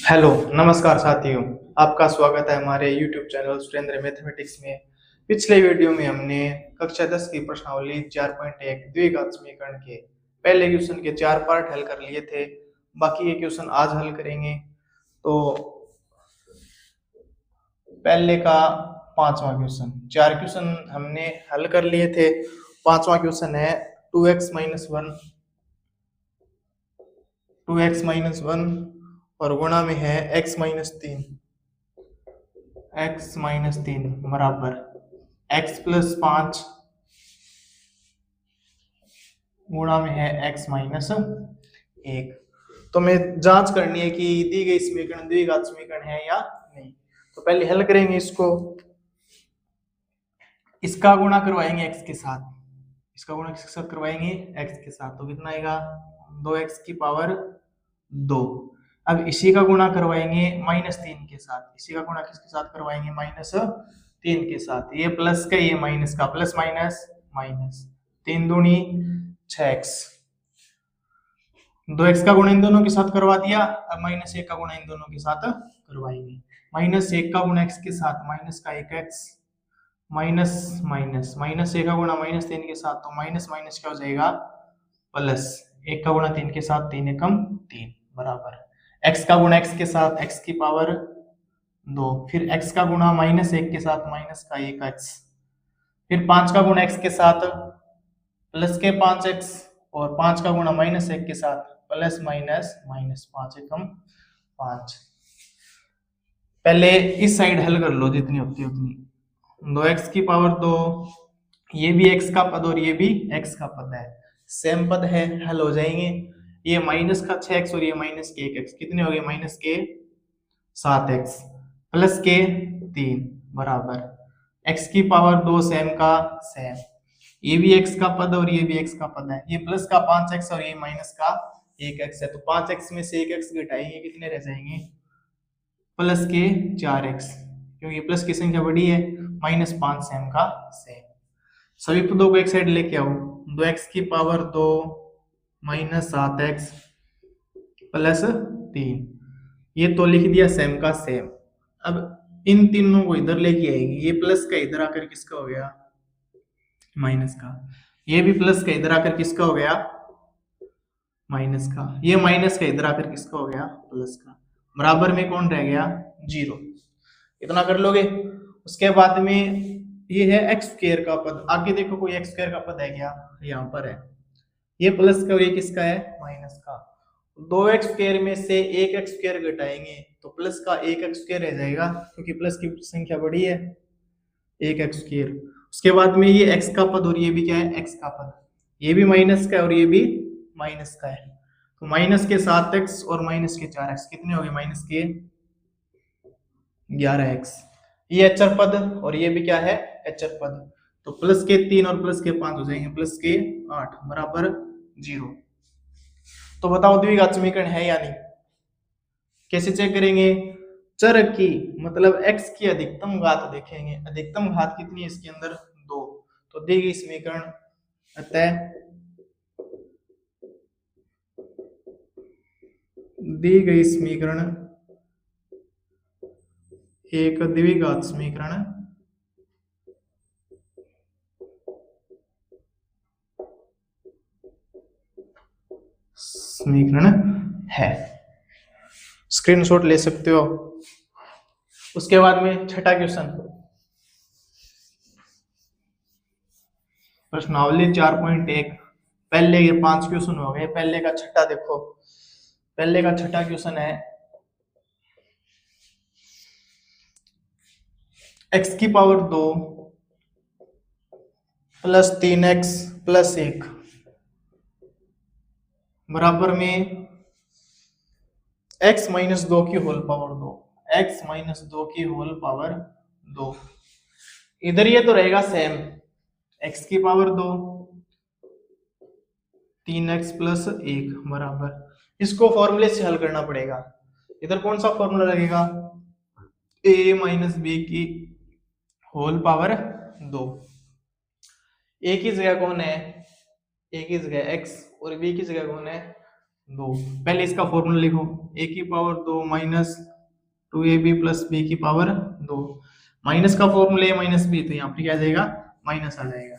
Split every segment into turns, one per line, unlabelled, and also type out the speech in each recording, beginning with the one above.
Hello, नमस्कार साथियों। आपका स्वागत है हमारे YouTube चैनल सुरेंद्र मैथमेटिक्स में। पिछले वीडियो में हमने कक्षा 10 की प्रश्नावली 4.1 द्विघात समीकरण के पहले क्वेश्चन के 4 पार्ट हल कर लिए थे। बाकी के क्वेश्चन आज हल करेंगे। तो पहले का पांचवा क्वेश्चन, 4 क्वेश्चन हमने हल कर लिए थे। पांचवा क्वेश्चन है 2x-1 और गुणा में है x-3 बराबर x+5 गुणा में है x-1। तो मैं जांच करनी है कि दी गई समीकरण द्विघात समीकरण है या नहीं। तो पहले हल करेंगे इसको। इसका गुणा करवाएंगे x के साथ, इसका गुणा किसके साथ करवाएंगे? x के साथ। तो कितना आएगा? 2x की पावर 2। अब इसी का गुणा करवाएंगे -3 के साथ, इसी का गुणा किसके साथ करवाएंगे? -3 के साथ। ये प्लस का, ये माइनस का, प्लस माइनस माइनस, 3 दूनी 6x। 2x का गुणा इन दोनों के साथ करवा दिया। अब -1 का गुणा इन दोनों के साथ करवाएंगे। -1 का गुणा x के साथ माइनस का 1x, माइनस माइनस, -1 का गुणा -3 के साथ, तो माइनस माइनस क्या हो जाएगा? प्लस। 1 का गुणा 3 के साथ, 3 एकम 3 बराबर x का गुणा x के साथ x की पावर 2, फिर x का गुणा -1 के साथ माइनस का 1x, फिर 5 का गुणा x के साथ प्लस के 5x, और 5 का गुणा -1 के साथ प्लस माइनस माइनस 5 एकम 5। पहले इस साइड हल कर लो, जितनी होती है उतनी। 2x की पावर 2, ये भी x का पद और ये भी x का पद है, सेम पद है, हल हो जाएंगे। ये माइनस का 6x और ये माइनस के 1x, कितने हो गए? माइनस के 7x प्लस के 3 बराबर x की पावर 2 सेम का सेम। ये भी x का पद और ये भी x का पद है। ये प्लस का 5x और ये माइनस का 1x है, तो 5x में से 1x घटाएंगे, कितने रह जाएंगे? प्लस के 4x, क्योंकि प्लस की संख्या बड़ी है। -5 सेम का सेम। सभी पदों को एक साइड लेके आओ। 2x की पावर 2 -7x प्लस 3, ये तो लिख दिया सेम का सेम। अब इन तीनों को इधर लेके आएंगे। ये प्लस का इधर आकर किसका हो गया? माइनस का। ये भी प्लस का इधर आकर किसका हो गया? माइनस का। ये माइनस का इधर आकर किसका हो गया? प्लस का। बराबर में कौन रह गया? 0। इतना कर लोगे। उसके बाद में ये है एक्स स्क्वायर का पद। आगे देखो कोई एक्स स्क्वायर का पद है क्या? यहाँ पर है। ये प्लस का और ये किसका है? माइनस का। 2x स्क्वायर में से 1x स्क्वायर घटाएंगे तो प्लस का 1x स्क्वायर रह जाएगा, क्योंकि प्लस की संख्या बड़ी है। 1x square. उसके बाद में ये x का पद और ये भी क्या है? x का पद। ये भी माइनस का है और ये भी माइनस का है, तो माइनस के 7x और माइनस के 4x, कितने हो गए? माइनस के 11x। ये अचर पद और ये भी क्या है? अचर पद। तो प्लस के 3 और प्लस के 5 हो जाएंगे प्लस के 8 बराबर 0। तो बताओ द्विघात समीकरण है या नहीं? कैसे चेक करेंगे? चर की मतलब x की अधिकतम घात देखेंगे। अधिकतम घात कितनी है इसके अंदर? 2। तो दी गई समीकरण, अतः दी गई समीकरण एक द्विघात समीकरण है। स्क्रीनशॉट ले सकते हो। उसके बाद में छठा क्वेश्चन, प्रश्नावली 4.1। पहले ये 5 क्वेश्चन हो गए, पहले का छठा देखो। पहले का छठा क्वेश्चन है x की पावर 2 प्लस 3x प्लस 1 बराबर में x माइनस 2 की होल पावर 2, x माइनस 2 की होल पावर 2। इधर ये तो रहेगा सेम, x की पावर 2 3x प्लस 1 बराबर। इसको फॉर्मूले से हल करना पड़ेगा। इधर कौन सा फॉर्मूला लगेगा? a माइनस बी की होल पावर 2। a की जगह कौन है? a की जगह x और b की जगह कौन है? 2। पहले इसका फॉर्मूला लिखो, a की power 2 minus 2ab plus b की पावर 2। माइनस का फॉर्मूला a माइनस b, तो यहाँ पर क्या आ जाएगा, माइनस आ जाएगा।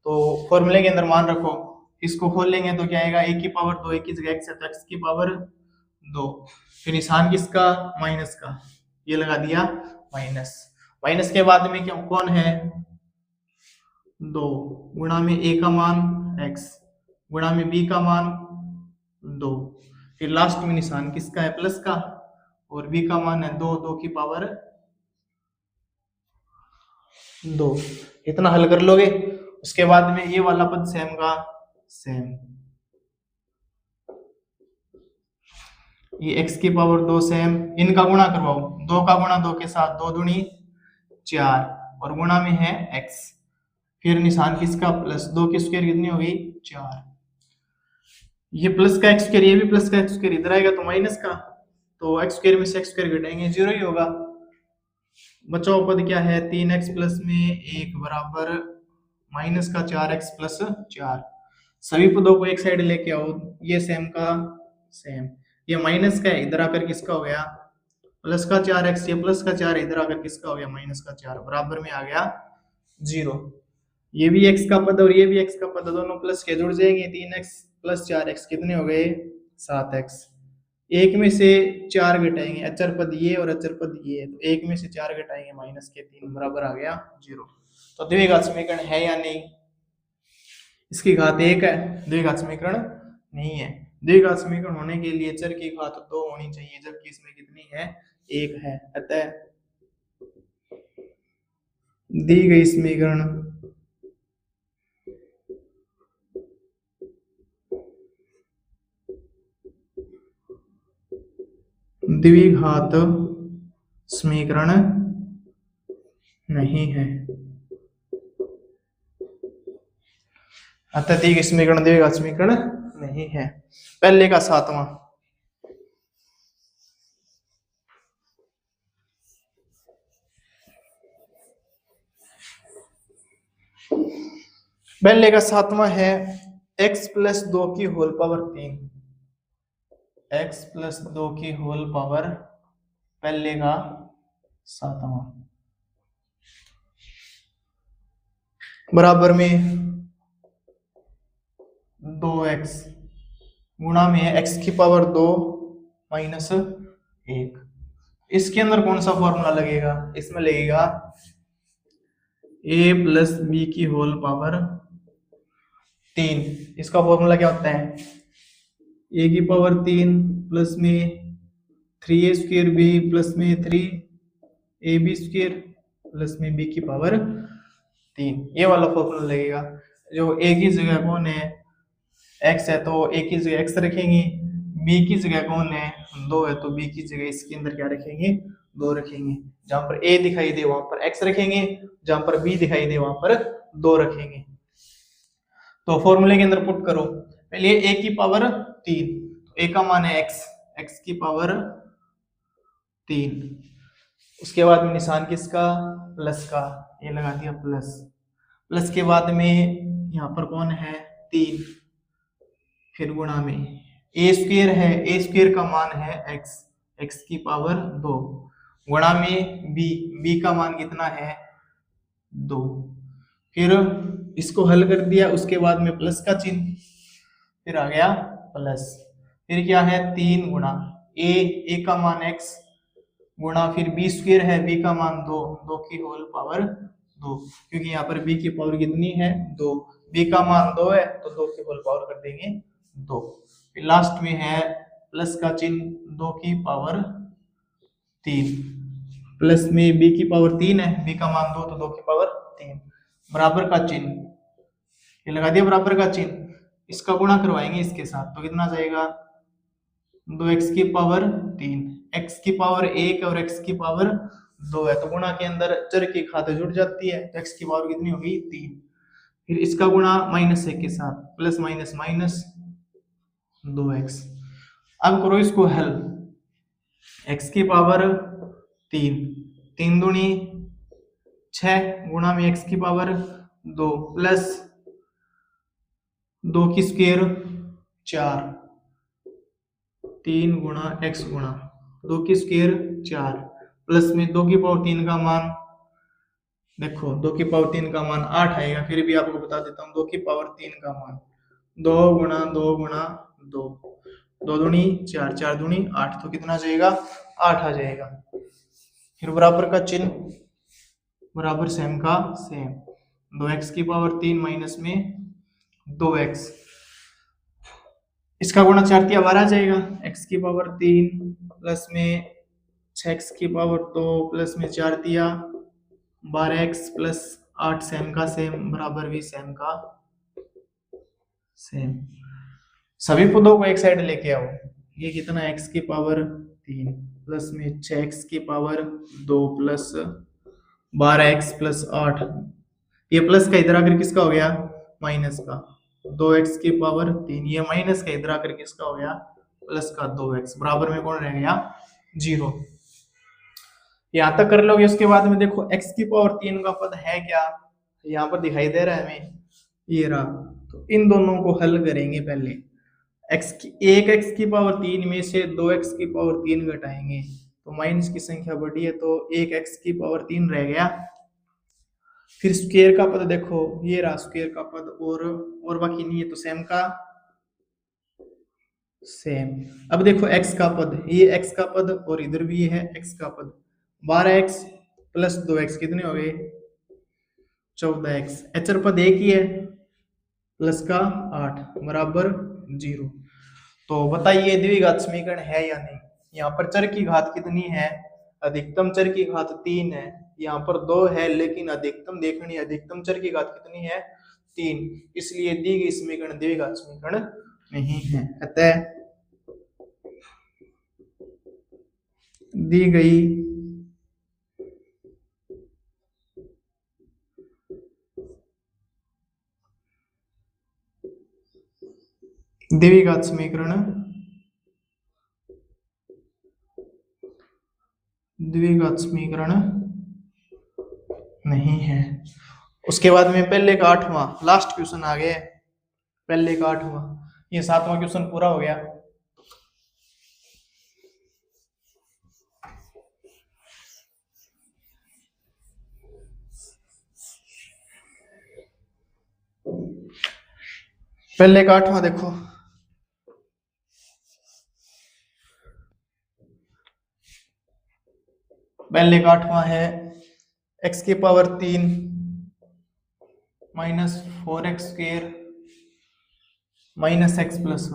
तो फॉर्मूले के अंदर मान रखो, इसको खोल लेंगे तो क्या आएगा, a की पावर 2, a की जगह x है तो x की पावर 2, फिर निशान किसका, माइनस का, ये लगा दिया माइनस। माइनस के बाद में क्या कौन है, 2 गुणा में a का मान x गुणा में b का मान 2, फिर लास्ट में निशान किसका है, प्लस का, और b का मान है 2, 2 की पावर 2। इतना हल कर लोगे, उसके बाद में ये वाला पद सेम का सेम, ये x की पावर 2 सेम, इनका गुणा करवाओ, 2 का गुणा 2 के साथ, 2 दूनी 4, और गुणा में है x, फिर निशान किसका, प्लस, 2 की स्क्वायर कितनी हो गई, 4, ये प्लस का एक्स स्क्वायर, ये भी प्लस का एक्स स्क्वायर, इधर आएगा तो माइनस का, तो एक्स स्क्वायर में से एक्स स्क्वायर घटाएंगे, 0 ही होगा। बचा हुआ पद क्या है, 3x प्लस में 1 बराबर माइनस का 4x प्लस 4। सभी पदों को एक साइड लेके आओ, ये सेम का सेम, ये माइनस का है, इधर आकर किसका हो गया, प्लस का 4x, ये प्लस का 4 इधर आकर किसका हो गया, माइनस का 4, बराबर में आ गया 0। ये भी x का पद और ये भी x का पद, दोनों प्लस के जुड़ जाएंगे, 3x प्लस 4x कितने हो गए, 7x। एक में से 4 घटाएंगे, अचर पद ये और अचर पद ये, तो एक में से 4 घटाएंगे, माइनस के 3, बराबर आ गया 0। तो द्विघात समीकरण है या नहीं, इसकी घात 1 है, द्विघात समीकरण नहीं है। द्विघात समीकरण होने के लिए चर की घात 2 होनी चाहिए, जबकि इसमें कितनी है, 1 है। अतः दी गई समीकरण द्विघात समीकरण नहीं है। अतः दी गई समीकरण द्विघात समीकरण नहीं है। पहले का 7वां, पहले का 7वां है x प्लस 2 की होल पावर 3, x प्लस 2 की होल पावर, पहले का 7वां, बराबर में 2x गुणा में x की पावर 2 माइनस 1। इसके अंदर कौन सा फॉर्मूला लगेगा, इसमें लगेगा a प्लस बी की होल पावर 3। इसका फॉर्मूला क्या होता है, a की पावर 3 प्लस में 3a स्क्वायर b प्लस में 3ab स्क्वायर प्लस में b की पावर 3, ये वाला फॉर्मूला लगेगा। जो a की जगह कौन है, x है, तो a की जगह x रखेंगे, b की जगह कौन है, 2 है, तो b की जगह इसके अंदर क्या रखेंगे, 2 रखेंगे। जहां पर a दिखाई दे वहां पर x रखेंगे, जहां पर b दिखाई दे वहां पर 2 रखेंगे। तो फॉर्मूले के अंदर पुट करो, पहले a की पावर 3, तो a का मान है x, x की पावर 3, उसके बाद में निशान किसका, प्लस का, ये लगा दिया प्लस, प्लस के बाद में यहाँ पर कौन है, 3, फिर गुणा में a स्क्वायर है, a स्क्वायर का मान है x, x की पावर 2, गुणा में b का मान कितना है, 2, फिर इसको हल कर दिया, उसके बाद में प्लस का चिन्ह, फिर आ गया प्लस, फिर क्या है, 3 गुणा a का मान x गुणा फिर b स्क्वायर है, b का मान 2, 2 की होल पावर 2, क्योंकि यहाँ पर b की पावर कितनी है, 2, b का मान 2 है, तो 2 की होल पावर कर देंगे 2, फिर लास्ट में है प्लस का चिन्ह, 2 की पावर 3, प्लस में b की पावर 3 है, b का मान 2, तो 2 की पावर 3, बराबर का चिन्ह, ये लगा दिया बराबर का चिन्ह। इसका गुणा करवाएंगे इसके साथ, तो कितना जाएगा, 2x की पावर 3, x की पावर 1 और x की पावर 2 है, तो गुणा के अंदर चर की घात जुड़ जाती है, तो x की पावर कितनी होगी, 3, फिर इसका गुणा माइनस 1 के साथ, प्लस माइनस माइनस 2x। अब करो इसको हल, x की पावर 3, 3 दूनी 6 गुणा में x की पावर 2 प्लस 2 की स्क्वायर 4, 3 गुणा x गुणा 2 की स्क्वायर 4 प्लस में 2 की पावर 3 का मान, देखो 2 की पावर 3 का मान 8 आएगा। फिर भी आपको बता देता हूँ 2 की पावर 3 का मान 2 गुणा 2 गुणा 2, 2 दूनी 4, 4 दूनी 8, तो कितना आ जाएगा 8 आ जाएगा। फिर बराबर का चिन्ह, बराबर सेम का सेम, 2x की पावर 3 माइनस में 2x, इसका गुणा 4 तिया 12 आ जाएगा। x की पावर 3 प्लस में 6x की पावर 2 प्लस में 4 तिया 12x प्लस 8 सेम का सेम बराबर भी सेम का सेम। सभी पदों को एक साइड लेके आओ। ये कितना x की पावर 3 प्लस में 6x की पावर 2 प्लस 12x प्लस 8, ये प्लस का इधर आकर किसका हो गया माइनस का, 2x की पावर 3, ये माइनस का इधर आकर किसका हो गया प्लस का 2x, बराबर में कौन रह गया 0। यहां तक कर लोगे। उसके बाद में देखो x की पावर 3 का पद है क्या, यहाँ पर दिखाई दे रहा है हमें, ये रहा। तो इन दोनों को हल करेंगे। पहले एक x की पावर 3 में से 2x की पावर 3 घटाएंगे तो माइनस की संख्या बढ़ी है, तो एक x की पावर 3 रह गया। फिर स्क्वायर का पद देखो, ये रहा स्क्वायर का पद, और बाकी नहीं है तो सेम का सेम। अब देखो x का पद, ये x का पद और इधर भी है x का पद, 12x प्लस 2x कितने हो गए 14x, अचर पद एक ही है प्लस का 8 बराबर 0। तो बताइए द्विघात समीकरण है या नहीं। यहाँ पर चर की घात कितनी है, अधिकतम चर की घात 3 है, यहाँ पर 2 है लेकिन अधिकतम देखनी है, अधिकतम चर की घात कितनी है 3, इसलिए दी गई समीकरण द्विघात समीकरण नहीं है। अतः दी गई द्विघात समीकरण नहीं है। उसके बाद में पहले का 8वां लास्ट क्वेश्चन आ गया, पहले का 8वां, ये 7वां क्वेश्चन पूरा हो गया। पहले का 8वां देखो, पहले का 8वां है x की power 3 minus 4x square minus x plus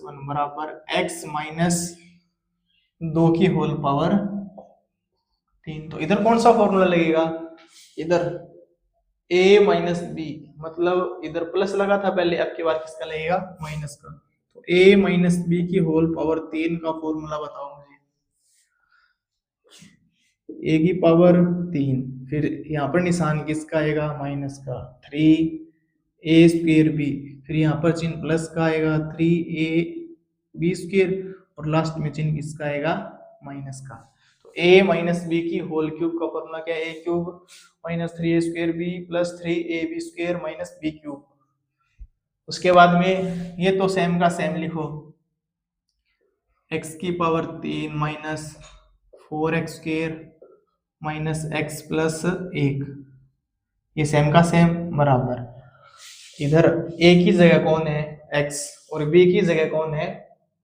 1 बराबर x माइनस 2 की होल पावर 3। तो इधर कौन सा फॉर्मूला लगेगा, इधर a माइनस बी, मतलब इधर प्लस लगा था पहले, अब की बार किसका लगेगा माइनस का। तो a माइनस बी की होल पावर 3 का फॉर्मूला बताओ मुझे। a की पावर 3, फिर यहाँ पर निशान किसका आएगा माइनस का, 3a स्क्वायर बी, फिर यहाँ पर चिन्ह प्लस का आएगा 3a बी स्क्वायर, और लास्ट में चिन्ह किसका आएगा माइनस का। तो a माइनस बी की होल क्यूब का फॉर्मूला क्या है, a cube minus 3a square b plus 3ab square minus b cube. उसके बाद में ये तो सेम का सेम लिखो, x की power 3 minus 4x square minus x plus 1, ये सेम का सेम बराबर, इधर a की जगह कौन है x और b की जगह कौन है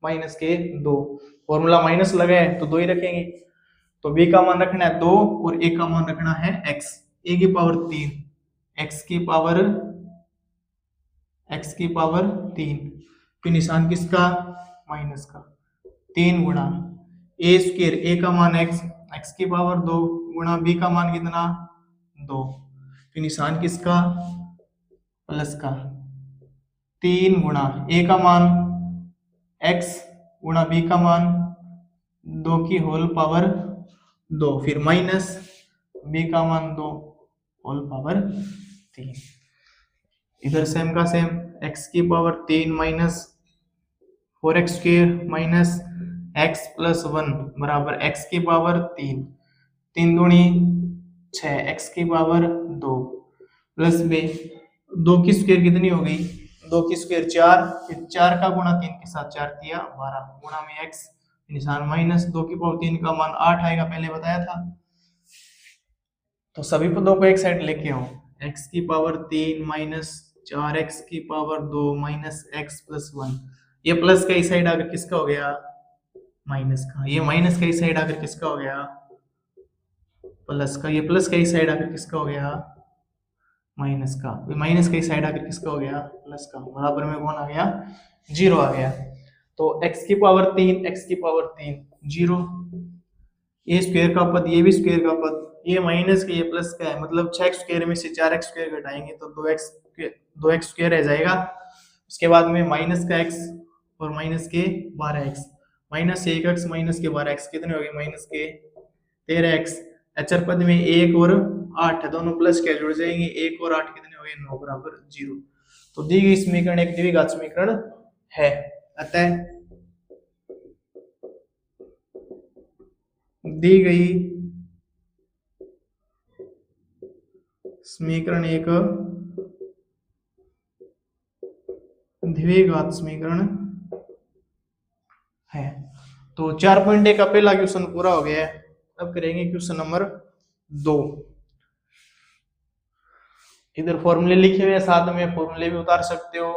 माइनस के 2, फॉर्मूला माइनस लगा है तो 2 ही रखेंगे। तो b का मान रखना है 2 और a का मान रखना है x, a की पावर 3 x की पावर 3, फिर निशान किसका माइनस का, 3 गुणा a स्क्वायर, a का मान x की पावर 2 गुणा b का मान कितना 2, फिर निशान किसका प्लस का, 3 गुणा a का मान x गुणा b का मान 2 की होल पावर 2, फिर माइनस b का मान 2 होल पावर 3। इधर सेम का सेम, x की power 3 minus 4x square minus x plus 1 बराबर x की पावर 3, 3 दूनी 6, x की पावर 2 प्लस 2 की स्क्वायर कितनी हो गई 2 की स्क्वायर 4, फिर 4 का गुणा 3 के साथ 4 दिया 12 गुणा में x निशान माइनस 2 की पावर 3 का मान 8 आएगा, पहले बताया था। तो सभी पदों को एक साइड लेके आओ, x की पावर 3 माइनस 4x की पावर 2 माइनस x प्लस 1। ये प्लस का इस साइड आकर किसका हो गया, माइनस का। ये माइनस का इस साइड आकर किसका हो गया, प्लस का। ये प्लस का इस साइड आकर किसका हो गया, माइनस का। माइनस का इस साइड आकर किसका हो गया, प्लस का। बराबर में कौन आ गया, 0 आ गया। तो x की पावर 3 x की पावर 3 0, ये स्क्वायर का पद ये भी स्क्वायर का पद, ये माइनस का ये प्लस का है, मतलब 6x स्क्वायर में से 4x स्क्वायर घटाएंगे तो 2x स्क्वायर रह जाएगा। उसके बाद में माइनस का x और माइनस के 12x, माइनस 1x माइनस के 12x कितने हो गए, माइनस के 13x। अचर पद में 1 और 8 है, दोनों प्लस के जुड़ जाएंगे, 1 और 8 कितने हो गए, 9 बराबर 0। तो दी गई समीकरण एक द्विघात समीकरण है। अतः दी गई समीकरण एक द्विघात समीकरण है। तो 4.1 का पहला क्वेश्चन पूरा हो गया है। अब करेंगे क्वेश्चन नंबर 2। इधर फॉर्मूले लिखे हुए हैं, साथ में फॉर्मूले भी उतार सकते हो।